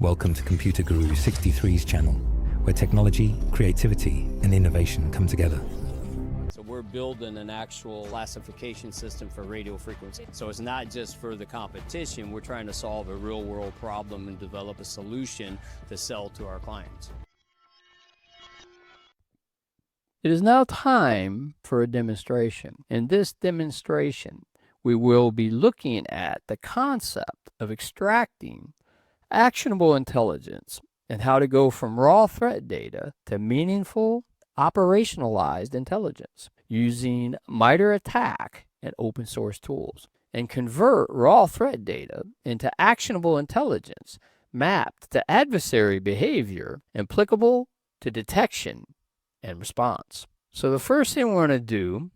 Welcome to Computer Guru 63's channel, where technology, creativity, and innovation come together. So we're building an actual classification system for radio frequency. So it's not just for the competition, we're trying to solve a real world problem and develop a solution to sell to our clients. It is now time for a demonstration. In this demonstration, we will be looking at the concept of extracting actionable intelligence and how to go from raw threat data to meaningful, operationalized intelligence using MITRE ATT&CK and open source tools, and convert raw threat data into actionable intelligence mapped to adversary behavior applicable to detection and response. So the first thing we're going to do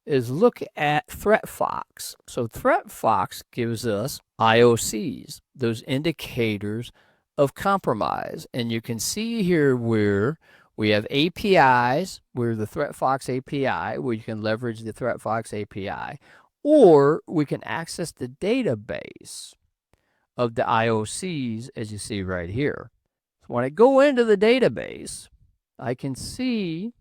is look at ThreatFox. So ThreatFox gives us IOCs, those indicators of compromise. And you can see here where we have APIs, where the ThreatFox API, where you can leverage the ThreatFox API, or we can access the database of the IOCs, as you see right here. So when I go into the database, I can see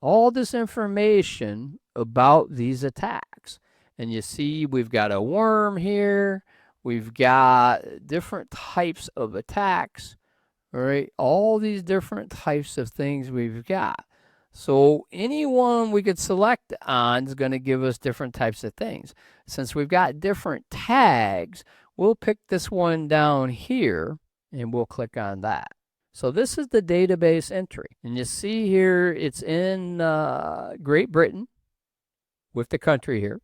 all this information about these attacks. And you see we've got a worm here, we've got different types of attacks, all right? All these different types of things we've got. So any one we could select on is going to give us different types of things. Since we've got different tags, we'll pick this one down here and we'll click on that. So this is the database entry. And you see here it's in Great Britain with the country here.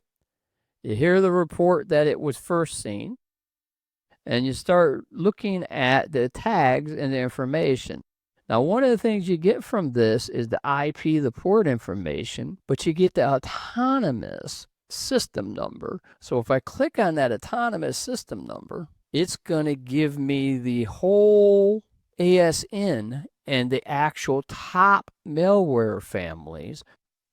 You hear the report that it was first seen. And you start looking at the tags and the information. Now, one of the things you get from this is the IP, the port information, but you get the autonomous system number. So if I click on that autonomous system number, it's going to give me the whole ASN and the actual top malware families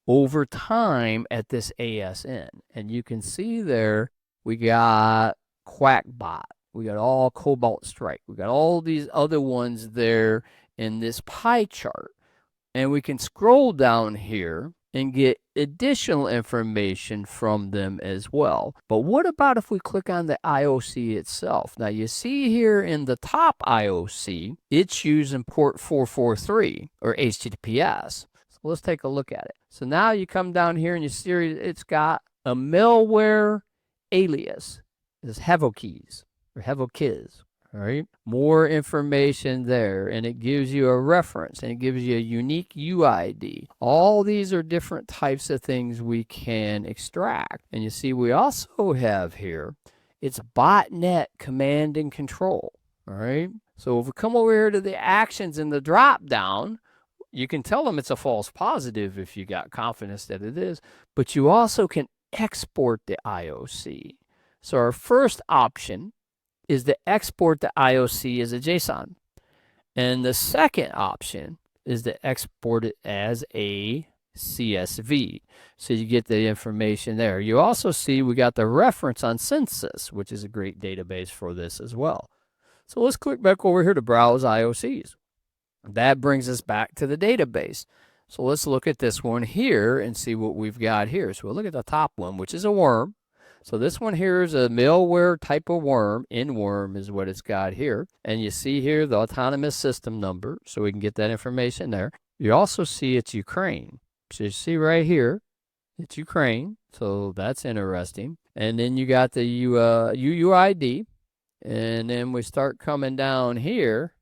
over time at this ASN. And you can see there we got Quackbot, we got all Cobalt Strike, we got all these other ones there in this pie chart. And we can scroll down here and get additional information from them as well. But what about if we click on the IOC itself? Now you see here in the top IOC, it's using port 443 or HTTPS. So let's take a look at it. So now you come down here and you see it's got a malware alias. It's Hevokeys or Hevokiz. All right, more information there, and it gives you a reference, and it gives you a unique UID. All these are different types of things we can extract. And you see we also have here, it's botnet command and control. All right, so if we come over here to the actions in the drop down, you can tell them it's a false positive if you got confidence that it is, but you also can export the IOC. So our first option is to export the IOC as a JSON. And the second option is to export it as a CSV. So you get the information there. You also see we got the reference on Census, which is a great database for this as well. So let's click back over here to browse IOCs. That brings us back to the database. So let's look at this one here and see what we've got here. So we'll look at the top one, which is a worm. So this one here is a malware type of worm. In-worm is what it's got here. And you see here the autonomous system number, so we can get that information there. You also see it's Ukraine. So you see right here, it's Ukraine. So that's interesting. And then you got the UUID. And then we start coming down here,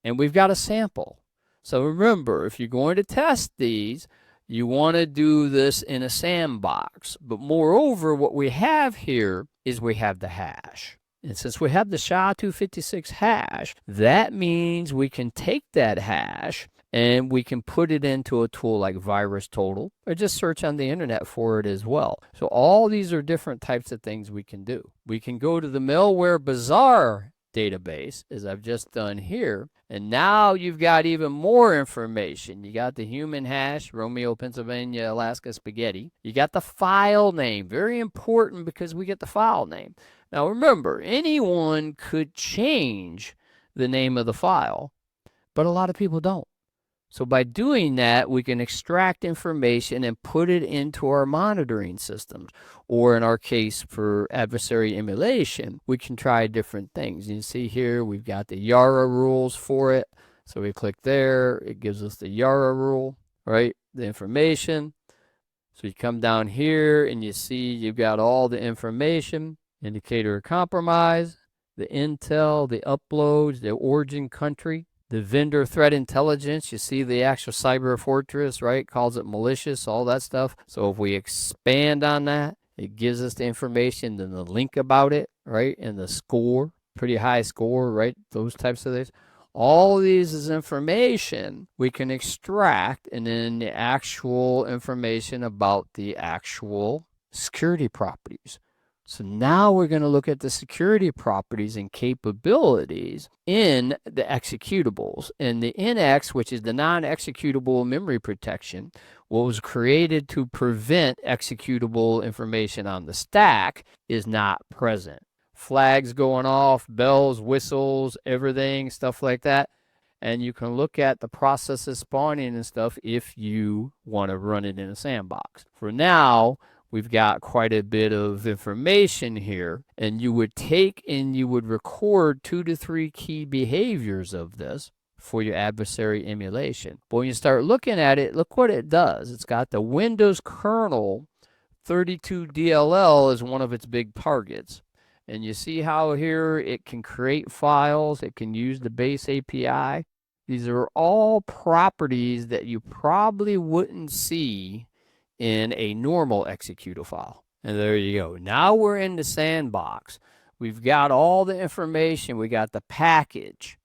and we've got a sample. So remember, if you're going to test these, you want to do this in a sandbox. But moreover, what we have here is we have the hash. And since we have the SHA-256 hash, that means we can take that hash and we can put it into a tool like VirusTotal, or just search on the internet for it as well. So all these are different types of things we can do. We can go to the Malware Bazaar database, as I've just done here, and now you've got even more information. You got the human hash, Romeo, Pennsylvania, Alaska, Spaghetti. You got the file name, very important because we get the file name. Now remember, anyone could change the name of the file, but a lot of people don't. So by doing that, we can extract information and put it into our monitoring systems. Or in our case, for adversary emulation, we can try different things. You see here, we've got the YARA rules for it. So we click there, it gives us the YARA rule, right? The information. So you come down here and you see you've got all the information, indicator of compromise, the intel, the uploads, the origin country, the vendor threat intelligence. You see the actual cyber fortress, right? Calls it malicious, all that stuff. So if we expand on that, it gives us the information and the link about it, right? And the score, pretty high score, right? Those types of things. All of these is information we can extract, and then the actual information about the actual security properties. So now we're going to look at the security properties and capabilities in the executables. And the NX, which is the non-executable memory protection, what was created to prevent executable information on the stack, is not present. Flags going off, bells, whistles, everything, stuff like that. And you can look at the processes spawning and stuff if you want to run it in a sandbox. For now, we've got quite a bit of information here, and you would take and you would record 2 to 3 key behaviors of this for your adversary emulation. But when you start looking at it, look what it does. It's got the Windows kernel 32 DLL as one of its big targets. And you see how here it can create files, it can use the base API. These are all properties that you probably wouldn't see in a normal executable file. And there you go. Now we're in the sandbox. We've got all the information. We got the package,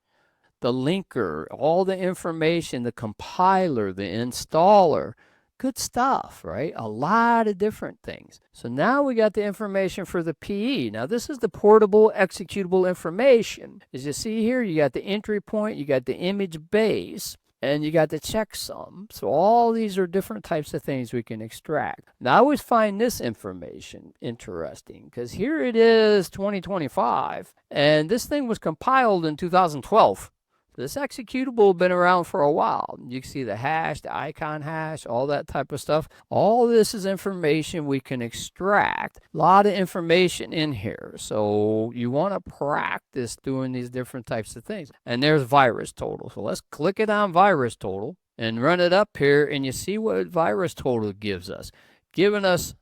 the linker, all the information, the compiler, the installer. Good stuff, right? A lot of different things. So now we got the information for the PE. Now this is the portable executable information. As you see here, you got the entry point, you got the image base, and you got the checksum. So all these are different types of things we can extract. Now I always find this information interesting because here it is 2025, and this thing was compiled in 2012. This executable has been around for a while. You can see the hash, the icon hash, all that type of stuff. All this is information we can extract. A lot of information in here. So you want to practice doing these different types of things. And there's virus total. So let's click it on virus total and run it up here, and you see what virus total gives us. Giving us,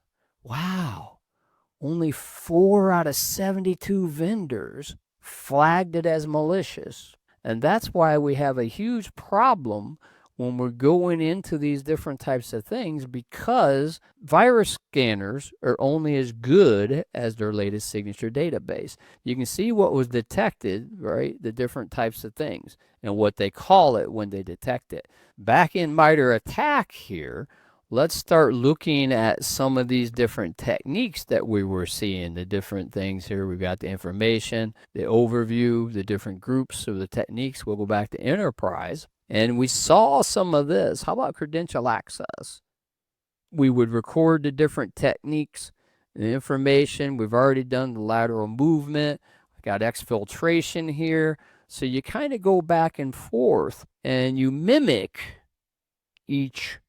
wow, only 4 out of 72 vendors flagged it as malicious. And that's why we have a huge problem when we're going into these different types of things, because virus scanners are only as good as their latest signature database. You can see what was detected, right? The different types of things and what they call it when they detect it. Back in MITRE ATT&CK here, let's start looking at some of these different techniques that we were seeing, the different things here. We've got the information, the overview, the different groups of the techniques. We'll go back to enterprise, and we saw some of this. How about credential access? We would record the different techniques, the information. We've already done the lateral movement. We've got exfiltration here. So you kind of go back and forth, and you mimic each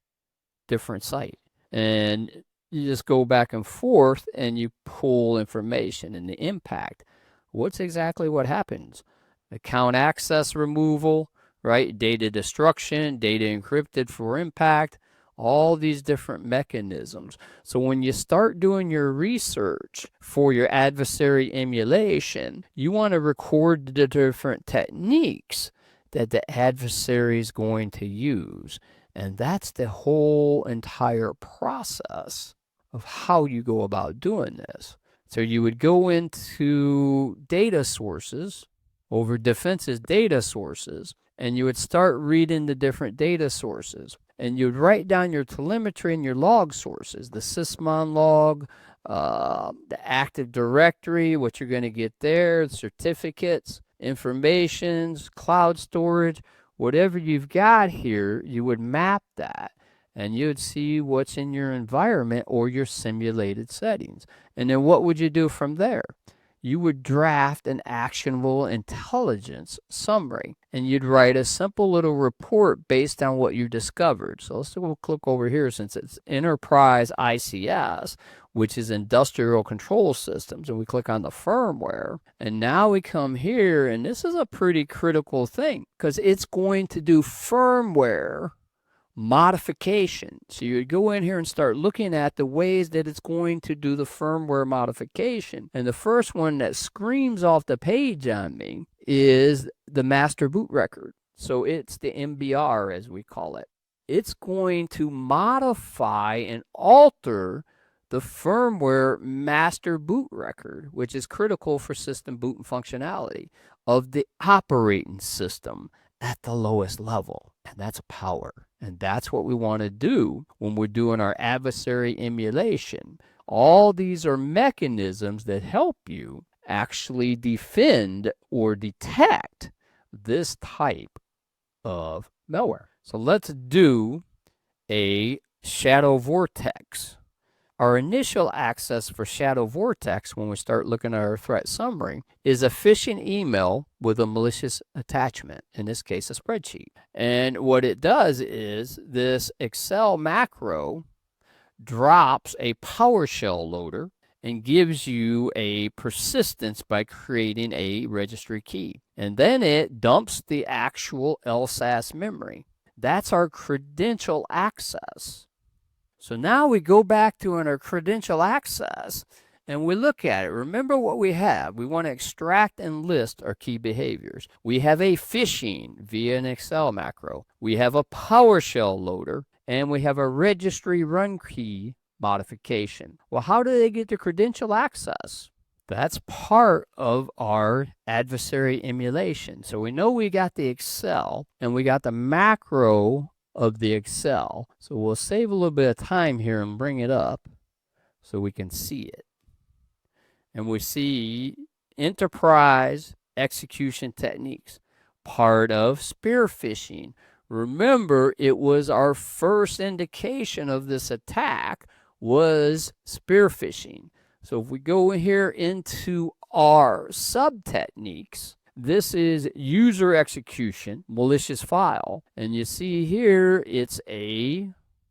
different site, and you just go back and forth and you pull information and the impact. What's exactly what happens? Account access removal, right? Data destruction, data encrypted for impact, all these different mechanisms. So when you start doing your research for your adversary emulation, you want to record the different techniques that the adversary is going to use. And that's the whole entire process of how you go about doing this. So you would go into data sources, over defenses data sources, and you would start reading the different data sources. And you'd write down your telemetry and your log sources, the sysmon log, the Active Directory, what you're going to get there, certificates, informations, cloud storage. Whatever you've got here, you would map that, and you would see what's in your environment or your simulated settings. And then what would you do from there? you would draft an actionable intelligence summary, and you'd write a simple little report based on what you discovered. So let's go click over here, since it's Enterprise ICS, which is Industrial Control Systems, and we click on the firmware, and now we come here, and this is a pretty critical thing because it's going to do firmware modification. So you would go in here and start looking at the ways that it's going to do the firmware modification. And the first one that screams off the page on me is the master boot record. So it's the MBR, as we call it. It's going to modify and alter the firmware master boot record, which is critical for system boot and functionality of the operating system at the lowest level, and that's power. And that's what we want to do when we're doing our adversary emulation. All these are mechanisms that help you actually defend or detect this type of malware. So let's do a shadow vortex. Our initial access for shadow vortex, when we start looking at our threat summary, is a phishing email with a malicious attachment, in this case a spreadsheet. And what it does is this Excel macro drops a PowerShell loader and gives you a persistence by creating a registry key. And then it dumps the actual LSAS memory. That's our credential access. So now we go back to our credential access and we look at it. Remember what we have. We want to extract and list our key behaviors. We have a phishing via an Excel macro. We have a PowerShell loader, and we have a registry run key modification. Well, how do they get the credential access? That's part of our adversary emulation. So we know we got the Excel and we got the macro of the Excel. So we'll save a little bit of time here and bring it up so we can see it. And we see enterprise execution techniques, part of spear phishing. Remember, it was our first indication of this attack was spear phishing. So if we go here into our sub techniques, this is user execution, malicious file. And you see here, it's a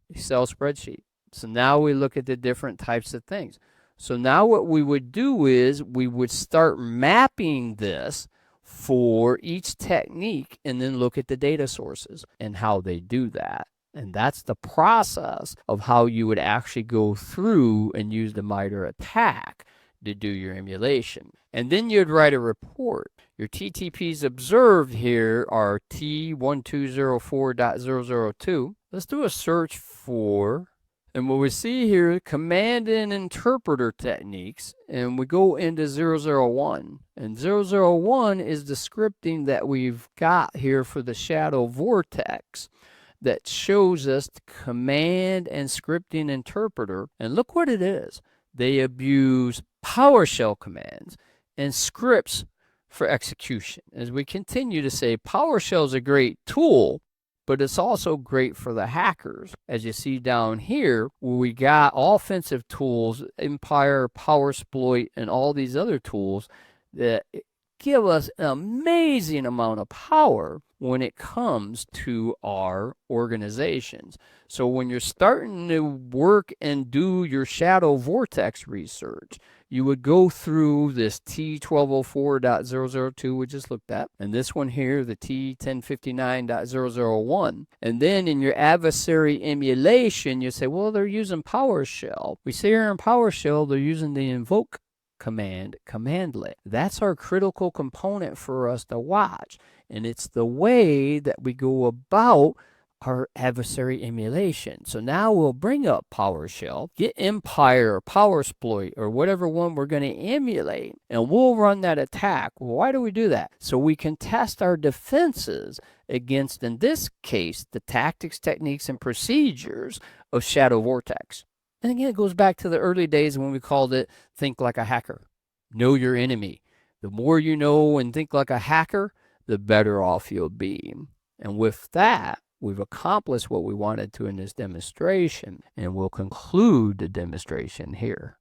Excel spreadsheet. So now we look at the different types of things. So now what we would do is we would start mapping this for each technique and then look at the data sources and how they do that. And that's the process of how you would actually go through and use the MITRE ATT&CK to do your emulation. And then you'd write a report. Your TTPs observed here are T1204.002. Let's do a search for, and what we see here, command and interpreter techniques, and we go into 001. And 001 is the scripting that we've got here for the shadow vortex that shows us the command and scripting interpreter. And look what it is. They abuse PowerShell commands and scripts for execution. As we continue to say, PowerShell is a great tool, but it's also great for the hackers. As you see down here, where we got offensive tools, Empire, PowerSploit, and all these other tools that give us an amazing amount of power when it comes to our organizations. So when you're starting to work and do your shadow vortex research, you would go through this T1204.002 we just looked at, and this one here, the T1059.001. And then in your adversary emulation, you say, well, they're using PowerShell. We see here in PowerShell, they're using the invoke commandlet. That's our critical component for us to watch. And it's the way that we go about our adversary emulation. So now we'll bring up PowerShell, get Empire or PowerSploit or whatever one we're going to emulate, and we'll run that attack. Well, why do we do that? So we can test our defenses against, in this case, the tactics, techniques, and procedures of Shadow Vortex. And again, it goes back to the early days when we called it think like a hacker. Know your enemy. The more you know and think like a hacker, the better off you'll be. And with that, we've accomplished what we wanted to in this demonstration, and we'll conclude the demonstration here.